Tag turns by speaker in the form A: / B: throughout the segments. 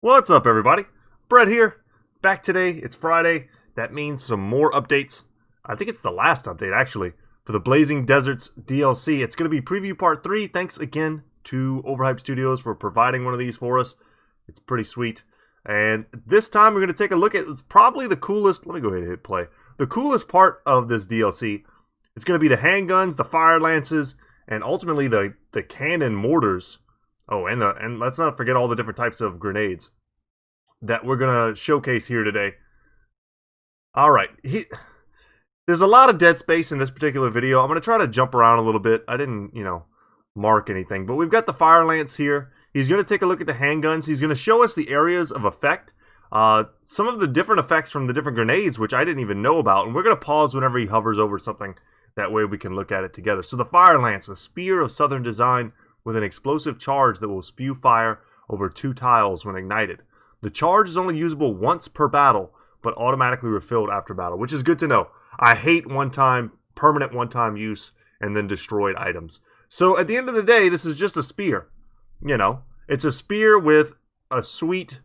A: What's up, everybody? Brett here. Back today. It's Friday. That means some more updates. I think it's the last update, actually, for the Blazing Deserts DLC. It's going to be Preview Part 3. Thanks again to Overhyped Studios for providing one of these for us. It's pretty sweet. And this time we're going to take a look at it's probably the coolest. Let me go ahead and hit play. The coolest part of this DLC. It's going to be the handguns, the fire lances, and ultimately the cannon mortars. Oh, and let's not forget all the different types of grenades that we're going to showcase here today. All right. There's a lot of dead space in this particular video. I'm going to try to jump around a little bit. I didn't, mark anything. But we've got the fire lance here. He's going to take a look at the handguns. He's going to show us the areas of effect. Some of the different effects from the different grenades, which I didn't even know about. And we're going to pause whenever he hovers over something. That way we can look at it together. So the fire lance, a spear of southern design with an explosive charge that will spew fire over 2 tiles when ignited. The charge is only usable once per battle, but automatically refilled after battle, which is good to know. I hate permanent one-time use and then destroyed items. So at the end of the day, this is just a spear. It's a spear with a sweet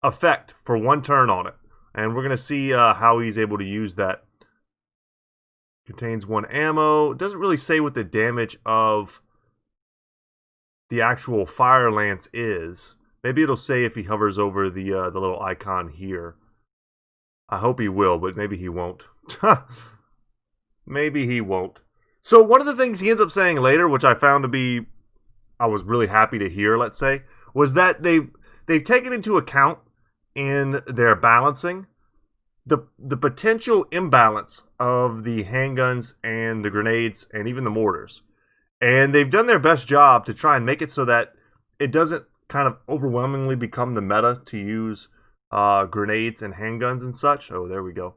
A: effect for 1 turn on it. And we're going to see how he's able to use that. Contains 1 ammo. Doesn't really say what the damage of the actual fire lance is. Maybe it'll say if he hovers over the little icon here. I hope he will, but maybe he won't. Maybe he won't. So one of the things he ends up saying later, which I found to be, I was really happy to hear, let's say, was that they've taken into account in their balancing the potential imbalance of the handguns and the grenades and even the mortars. And they've done their best job to try and make it so that it doesn't kind of overwhelmingly become the meta to use grenades and handguns and such. Oh, there we go.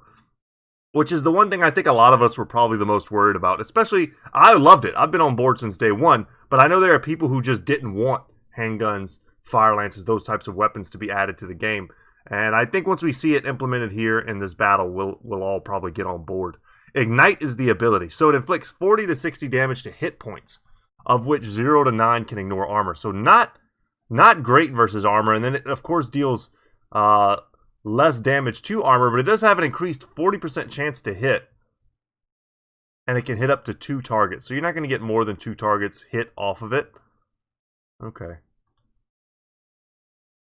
A: Which is the one thing I think a lot of us were probably the most worried about. Especially, I loved it. I've been on board since day one. But I know there are people who just didn't want handguns, fire lances, those types of weapons to be added to the game. And I think once we see it implemented here in this battle, we'll all probably get on board. Ignite is the ability. So it inflicts 40 to 60 damage to hit points, of which 0 to 9 can ignore armor. So not great versus armor. And then it, of course, deals less damage to armor, but it does have an increased 40% chance to hit. And it can hit up to 2 targets. So you're not going to get more than 2 targets hit off of it. Okay.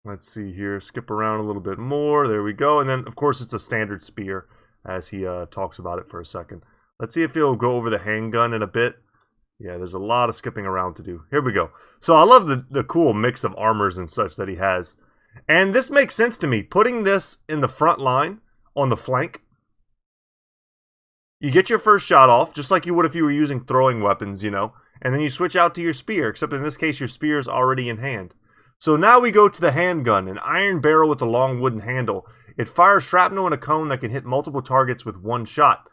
A: Let's see here. Skip around a little bit more. There we go. And then, of course, it's a standard spear as he talks about it for a second. Let's see if he'll go over the handgun in a bit. Yeah, there's a lot of skipping around to do. Here we go. So I love the cool mix of armors and such that he has. And this makes sense to me. Putting this in the front line on the flank. You get your first shot off, just like you would if you were using throwing weapons, And then you switch out to your spear, except in this case your spear is already in hand. So now we go to the handgun, an iron barrel with a long wooden handle. It fires shrapnel in a cone that can hit multiple targets with 1 shot.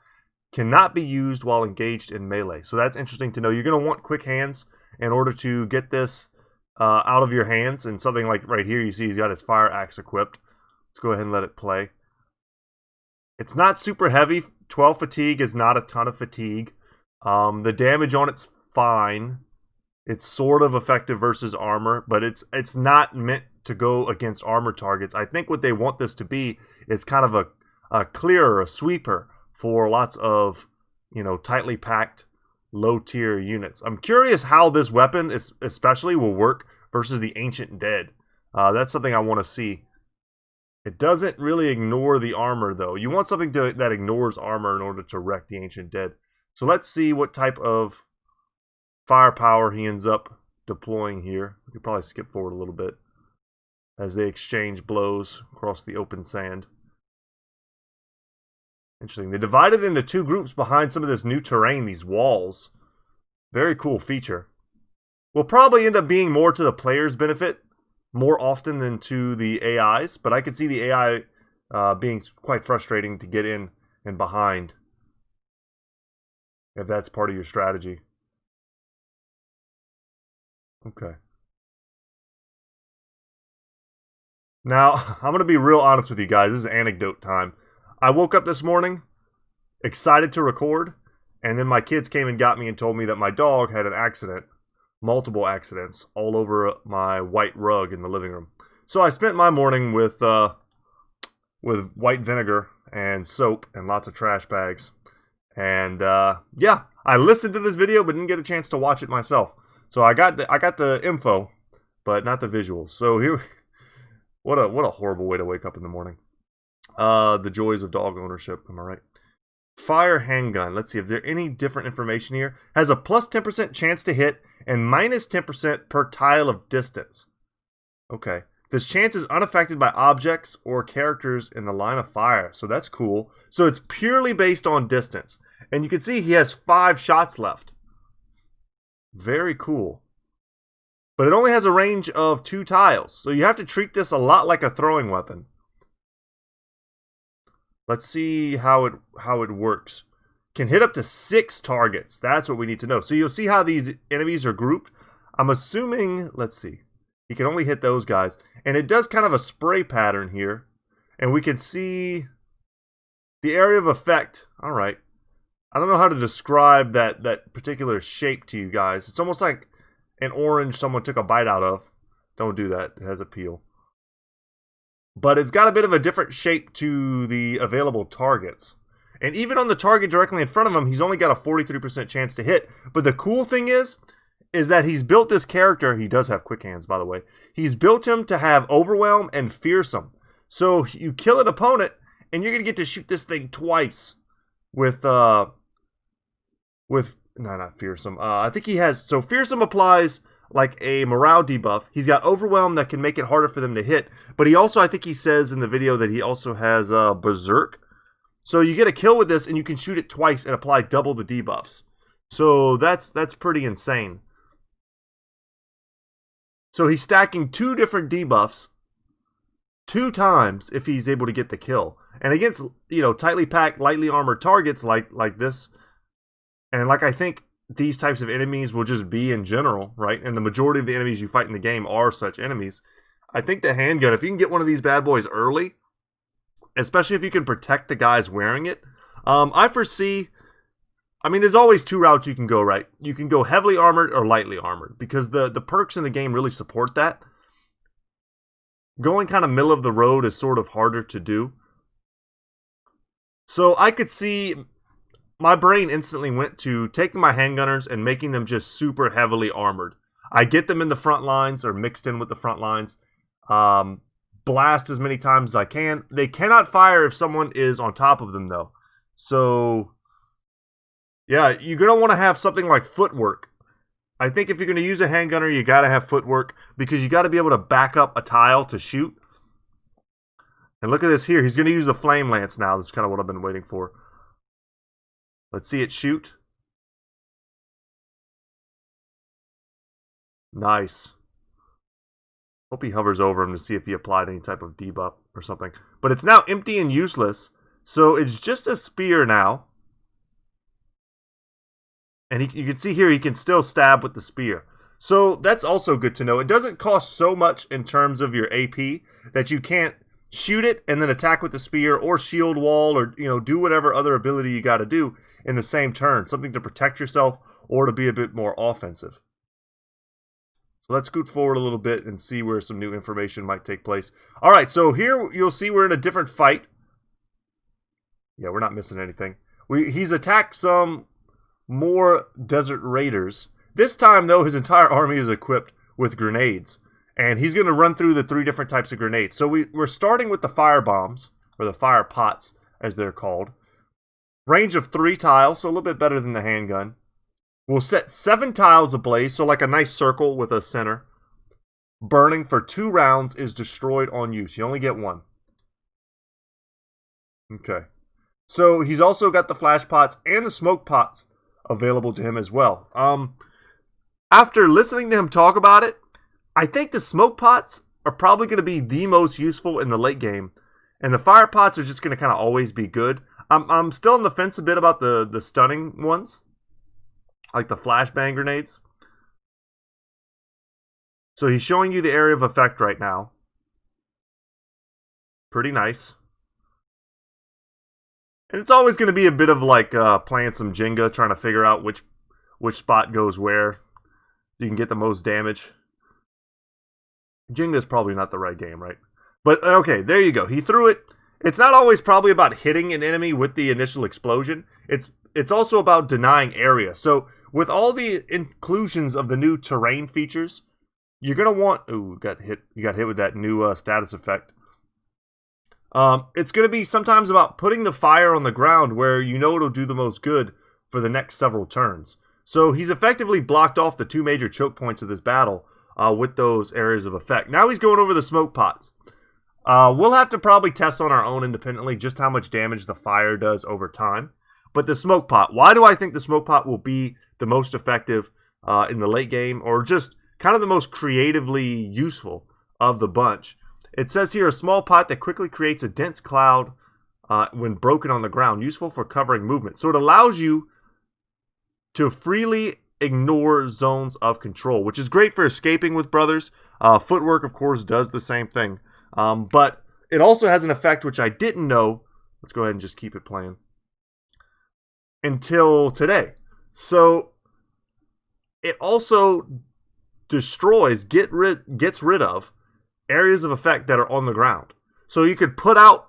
A: Cannot be used while engaged in melee. So that's interesting to know. You're going to want quick hands in order to get this out of your hands. And something like right here, you see he's got his fire axe equipped. Let's go ahead and let it play. It's not super heavy. 12 fatigue is not a ton of fatigue. The damage on it's fine. It's sort of effective versus armor, but it's not meant to go against armor targets. I think what they want this to be is kind of a clearer, a sweeper for lots of, tightly packed, low-tier units. I'm curious how this weapon especially will work versus the Ancient Dead. That's something I want to see. It doesn't really ignore the armor, though. You want something that ignores armor in order to wreck the Ancient Dead. So let's see what type of firepower he ends up deploying here. We could probably skip forward a little bit as they exchange blows across the open sand. Interesting. They divided into 2 groups behind some of this new terrain, these walls. Very cool feature. Will probably end up being more to the player's benefit more often than to the AIs, but I could see the AI being quite frustrating to get in and behind if that's part of your strategy. Okay. Now, I'm going to be real honest with you guys. This is anecdote time. I woke up this morning, excited to record, and then my kids came and got me and told me that my dog had an accident, multiple accidents, all over my white rug in the living room. So I spent my morning with white vinegar and soap and lots of trash bags. And yeah, I listened to this video but didn't get a chance to watch it myself. So I got the info, but not the visuals. So here, what a horrible way to wake up in the morning. The joys of dog ownership, am I right? Fire handgun. Let's see if there's any different information here. Has a plus 10% chance to hit and minus 10% per tile of distance. Okay. This chance is unaffected by objects or characters in the line of fire. So that's cool. So it's purely based on distance. And you can see he has 5 shots left. Very cool. But it only has a range of 2 tiles. So you have to treat this a lot like a throwing weapon. Let's see how it works. Can hit up to 6 targets. That's what we need to know. So you'll see how these enemies are grouped. I'm assuming, let's see. He can only hit those guys. And it does kind of a spray pattern here. And we can see the area of effect. All right. I don't know how to describe that particular shape to you guys. It's almost like an orange someone took a bite out of. Don't do that. It has a peel. But it's got a bit of a different shape to the available targets. And even on the target directly in front of him, he's only got a 43% chance to hit. But the cool thing is that he's built this character. He does have quick hands, by the way. He's built him to have overwhelm and fearsome. So you kill an opponent, and you're going to get to shoot this thing twice with no, not fearsome. I think he has, so fearsome applies like a morale debuff. He's got overwhelm that can make it harder for them to hit. But he also, I think he says in the video that he also has berserk. So you get a kill with this, and you can shoot it twice and apply double the debuffs. So that's pretty insane. So he's stacking 2 different debuffs 2 times if he's able to get the kill. And against, tightly packed, lightly armored targets like this, and like I think these types of enemies will just be in general, right? And the majority of the enemies you fight in the game are such enemies. I think the handgun, if you can get one of these bad boys early, especially if you can protect the guys wearing it, I foresee, there's always 2 routes you can go, right? You can go heavily armored or lightly armored, because the perks in the game really support that. Going kind of middle of the road is sort of harder to do. So I could see, my brain instantly went to taking my handgunners and making them just super heavily armored. I get them in the front lines or mixed in with the front lines. Blast as many times as I can. They cannot fire if someone is on top of them, though. So yeah, you're going to want to have something like footwork. I think if you're going to use a handgunner, you got to have footwork, because you got to be able to back up a tile to shoot. And look at this here. He's going to use the flame lance now. This is kind of what I've been waiting for. Let's see it shoot. Nice. Hope he hovers over him to see if he applied any type of debuff or something. But it's now empty and useless. So it's just a spear now. And you can see here he can still stab with the spear. So that's also good to know. It doesn't cost so much in terms of your AP that you can't shoot it and then attack with the spear or shield wall or do whatever other ability you got to do in the same turn. Something to protect yourself or to be a bit more offensive. So let's scoot forward a little bit and see where some new information might take place. All right, so here you'll see we're in a different fight. Yeah, we're not missing anything. He's attacked some more desert raiders. This time, though, his entire army is equipped with grenades. And he's going to run through the 3 different types of grenades. So we're starting with the fire bombs, or the fire pots, as they're called. Range of 3 tiles, so a little bit better than the handgun. We'll set 7 tiles ablaze, so like a nice circle with a center. Burning for 2 rounds is destroyed on use. You only get 1. Okay. So he's also got the flash pots and the smoke pots available to him as well. After listening to him talk about it, I think the smoke pots are probably going to be the most useful in the late game. And the fire pots are just going to kind of always be good. I'm still on the fence a bit about the stunning ones. Like the flashbang grenades. So he's showing you the area of effect right now. Pretty nice. And it's always going to be a bit of like playing some Jenga, trying to figure out which spot goes where. You can get the most damage. Jenga's probably not the right game, right? But okay, there you go. He threw it. It's not always probably about hitting an enemy with the initial explosion. It's also about denying area. So with all the inclusions of the new terrain features, you're gonna want. Ooh, you got hit with that new status effect. It's gonna be sometimes about putting the fire on the ground where you know it'll do the most good for the next several turns. So he's effectively blocked off the two major choke points of this battle with those areas of effect. Now he's going over the smoke pots. We'll have to probably test on our own independently just how much damage the fire does over time. But the smoke pot, why do I think the smoke pot will be the most effective in the late game, or just kind of the most creatively useful of the bunch? It says here, a small pot that quickly creates a dense cloud when broken on the ground, useful for covering movement. So it allows you to freely ignore zones of control, which is great for escaping with brothers. Footwork, of course, does the same thing. But it also has an effect which I didn't know. Let's go ahead and just keep it playing. Until today. So it also destroys, gets rid of areas of effect that are on the ground. So you could put out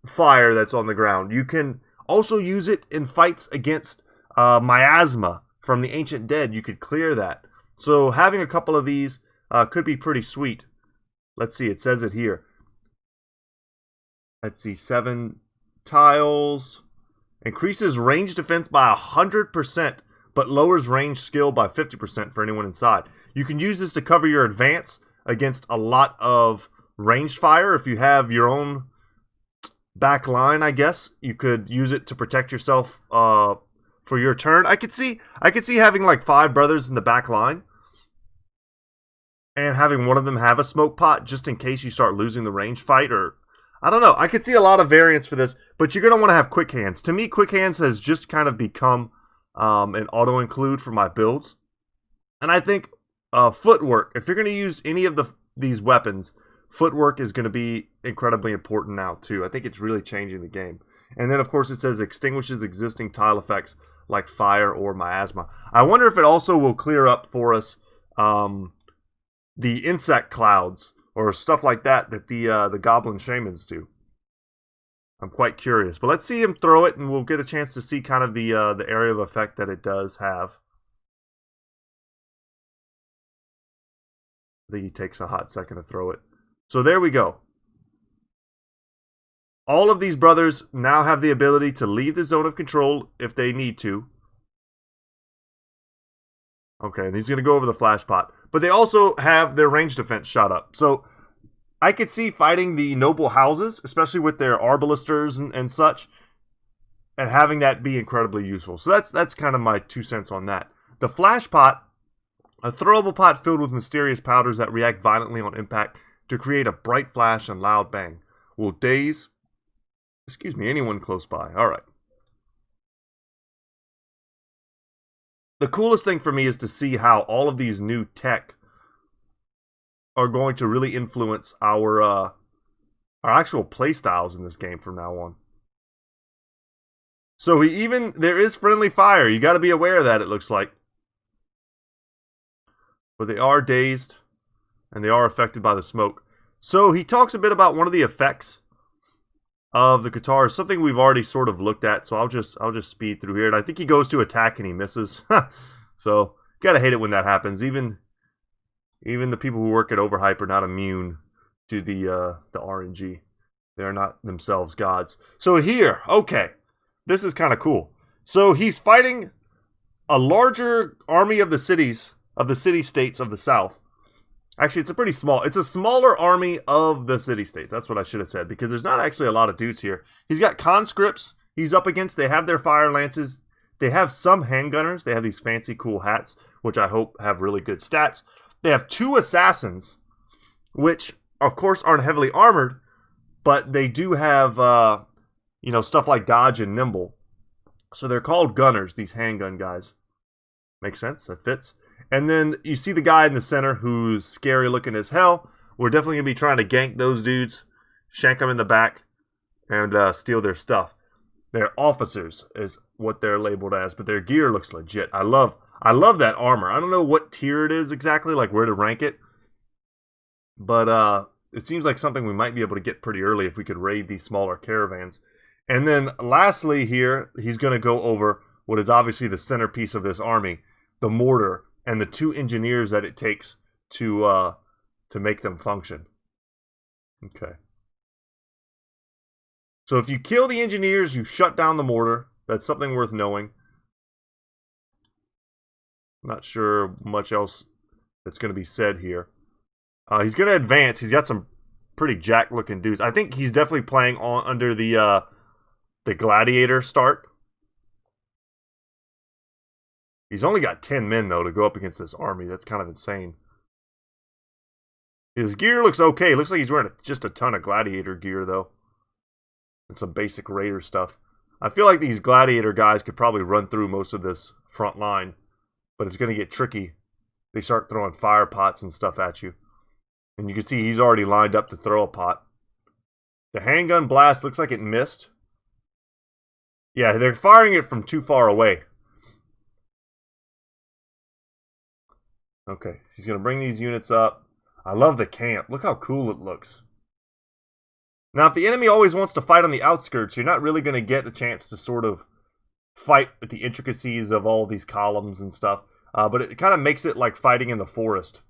A: fire that's on the ground. You can also use it in fights against miasma from the Ancient Dead. You could clear that. So having a couple of these could be pretty sweet. Let's see, it says it here. Let's see, 7 tiles. Increases range defense by 100%, but lowers range skill by 50% for anyone inside. You can use this to cover your advance against a lot of ranged fire. If you have your own back line, I guess, you could use it to protect yourself for your turn. I could see having like 5 brothers in the back line and having one of them have a smoke pot just in case you start losing the range fight, or I don't know. I could see a lot of variants for this, but you're going to want to have quick hands. To me, quick hands has just kind of become an auto include for my builds. And I think footwork, if you're going to use any of these weapons, footwork is going to be incredibly important now too. I think it's really changing the game. And then of course it says extinguishes existing tile effects like fire or miasma. I wonder if it also will clear up for us the insect clouds or stuff like that the goblin shamans do. I'm quite curious. But let's see him throw it, and we'll get a chance to see kind of the area of effect that it does have. I think he takes a hot second to throw it. So there we go. All of these brothers now have the ability to leave the zone of control if they need to. Okay, and he's going to go over the Flashpot. But they also have their range defense shot up. So I could see fighting the noble houses, especially with their arbalisters and such, and having that be incredibly useful. So that's kind of my 2 cents on that. The Flashpot, a throwable pot filled with mysterious powders that react violently on impact to create a bright flash and loud bang. Will daze, anyone close by. All right. The coolest thing for me is to see how all of these new tech are going to really influence our actual playstyles in this game from now on. So there is friendly fire. You got to be aware of that, it looks like. But they are dazed, and they are affected by the smoke. So he talks a bit about one of the effects of the guitar, something we've already sort of looked at. So I'll just speed through here. And I think he goes to attack and he misses. So gotta hate it when that happens. Even the people who work at Overhype are not immune to the RNG. They're not themselves gods. So here, okay, this is kind of cool. So he's fighting a larger army of the city-states of the South. Actually, it's a smaller army of the city-states. That's what I should have said, because there's not actually a lot of dudes here. He's got conscripts he's up against. They have their fire lances. They have some handgunners. They have these fancy, cool hats, which I hope have really good stats. They have 2 assassins, which, of course, aren't heavily armored, but they do have, stuff like dodge and nimble. So they're called gunners, these handgun guys. Makes sense. That fits. And then you see the guy in the center who's scary looking as hell. We're definitely going to be trying to gank those dudes, shank them in the back, and steal their stuff. They're officers is what they're labeled as, but their gear looks legit. I love that armor. I don't know what tier it is exactly, like where to rank it. But it seems like something we might be able to get pretty early if we could raid these smaller caravans. And then lastly here, he's going to go over what is obviously the centerpiece of this army, the mortar, and the 2 engineers that it takes to make them function. Okay. So if you kill the engineers, you shut down the mortar. That's something worth knowing. Not sure much else that's going to be said here. He's going to advance. He's got some pretty jack-looking dudes. I think he's definitely playing under the gladiator start. He's only got 10 men, though, to go up against this army. That's kind of insane. His gear looks okay. Looks like he's wearing just a ton of gladiator gear, though. And some basic raider stuff. I feel like these gladiator guys could probably run through most of this front line. But it's going to get tricky. They start throwing fire pots and stuff at you. And you can see he's already lined up to throw a pot. The handgun blast looks like it missed. Yeah, they're firing it from too far away. Okay, he's going to bring these units up. I love the camp. Look how cool it looks. Now, if the enemy always wants to fight on the outskirts, you're not really going to get a chance to sort of fight with the intricacies of all these columns and stuff. But it kind of makes it like fighting in the forest.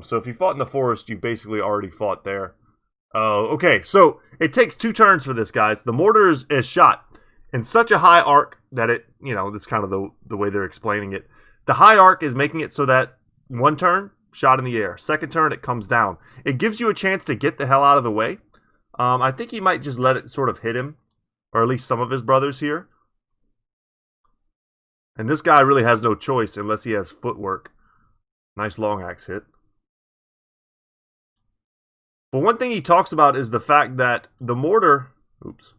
A: So if you fought in the forest, you basically already fought there. Okay, so it takes 2 turns for this, guys. The mortar is shot in such a high arc that it, this is kind of the way they're explaining it. The high arc is making it so that 1 turn, shot in the air. 2nd turn, it comes down. It gives you a chance to get the hell out of the way. I think he might just let it sort of hit him, or at least some of his brothers here. And this guy really has no choice unless he has footwork. Nice long axe hit. But one thing he talks about is the fact that the mortar... Oops,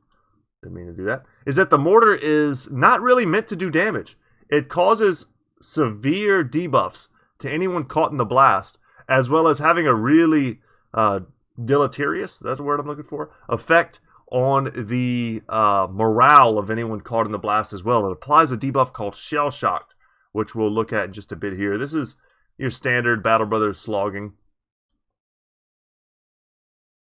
A: didn't mean to do that. Is that the mortar is not really meant to do damage. It causes severe debuffs to anyone caught in the blast, as well as having a really deleterious, that's the word I'm looking for, effect on the morale of anyone caught in the blast as well. It applies a debuff called Shell Shocked, which we'll look at in just a bit here. This is your standard Battle Brothers slogging.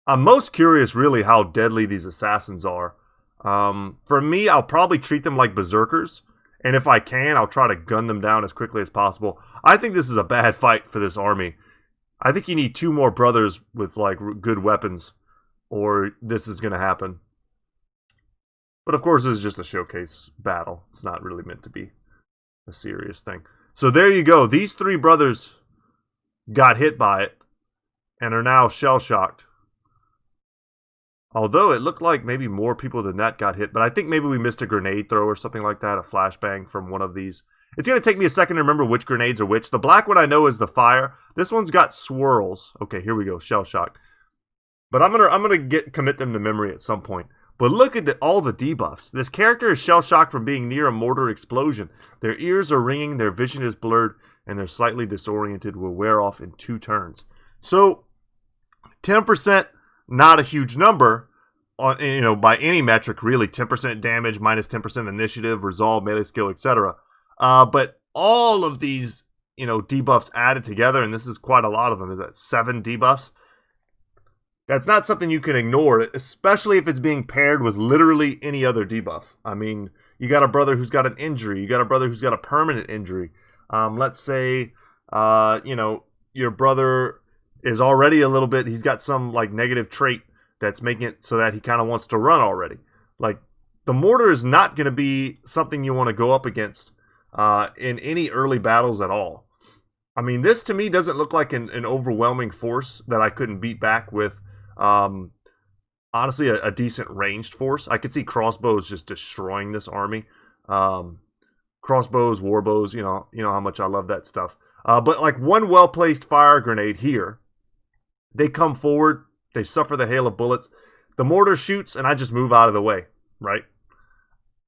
A: I'm most curious really how deadly these assassins are. For me, I'll probably treat them like berserkers, and if I can, I'll try to gun them down as quickly as possible. I think this is a bad fight for this army. I think you need 2 more brothers with like good weapons, or this is going to happen. But of course, this is just a showcase battle. It's not really meant to be a serious thing. So there you go. These 3 brothers got hit by it and are now shell-shocked. Although it looked like maybe more people than that got hit. But I think maybe we missed a grenade throw or something like that. A flashbang from one of these. It's going to take me a second to remember which grenades are which. The black one I know is the fire. This one's got swirls. Okay, here we go. Shell shock. But I'm gonna commit them to memory at some point. But look at all the debuffs. This character is shell shocked from being near a mortar explosion. Their ears are ringing, their vision is blurred, and they're slightly disoriented. Will wear off in 2 turns. So 10%, not a huge number. On, by any metric, really, 10% damage, minus 10% initiative, resolve, melee skill, etc. But all of these, debuffs added together, and this is quite a lot of them. Is that 7 debuffs? That's not something you can ignore, especially if it's being paired with literally any other debuff. I mean, you got a brother who's got an injury. You got a brother who's got a permanent injury. Let's say, your brother is already a little bit, he's got some like negative trait that's making it so that he kind of wants to run already. Like, the mortar is not going to be something you want to go up against in any early battles at all. I mean, this to me doesn't look like an overwhelming force that I couldn't beat back with, honestly, a decent ranged force. I could see crossbows just destroying this army. Crossbows, warbows, you know how much I love that stuff. But like one well-placed fire grenade here, they come forward, they suffer the hail of bullets. The mortar shoots, and I just move out of the way, right?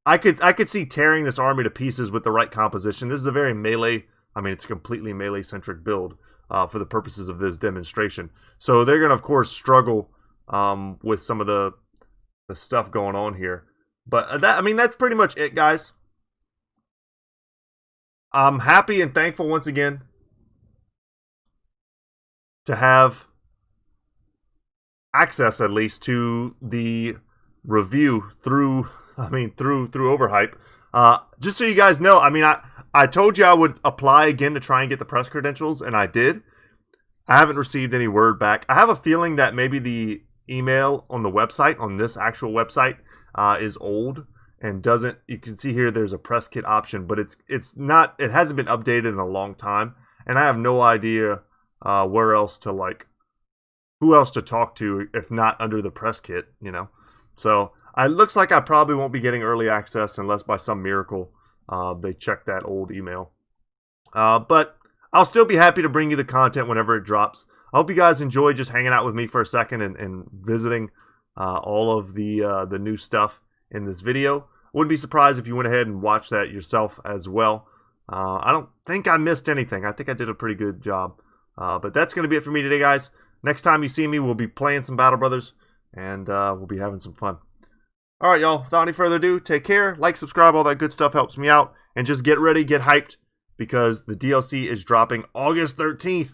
A: I could see tearing this army to pieces with the right composition. This is a very melee, it's a completely melee-centric build for the purposes of this demonstration. So they're going to, of course, struggle with some of the stuff going on here. But that's pretty much it, guys. I'm happy and thankful once again to have access at least to the review through Overhype. Just so you guys know, I mean, I told you I would apply again to try and get the press credentials, and I did. I haven't received any word back. I have a feeling that maybe the email on the website, on this actual website, is old and doesn't. You can see here there's a press kit option, but it's not. It hasn't been updated in a long time, and I have no idea where else to who else to talk to if not under the press kit. So it looks like I probably won't be getting early access unless by some miracle they check that old email. But I'll still be happy to bring you the content whenever it drops. I hope you guys enjoy just hanging out with me for a second and visiting all of the new stuff in this video. Wouldn't be surprised if you went ahead and watched that yourself as well. I don't think I missed anything. I think I did a pretty good job. But that's going to be it for me today, guys. Next time you see me, we'll be playing some Battle Brothers, and we'll be having some fun. All right, y'all. Without any further ado, take care. Like, subscribe, all that good stuff helps me out. And just get ready, get hyped, because the DLC is dropping August 13th.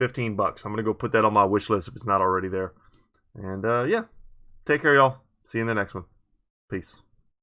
A: $15. I'm going to go put that on my wish list if it's not already there. And, yeah. Take care, y'all. See you in the next one. Peace.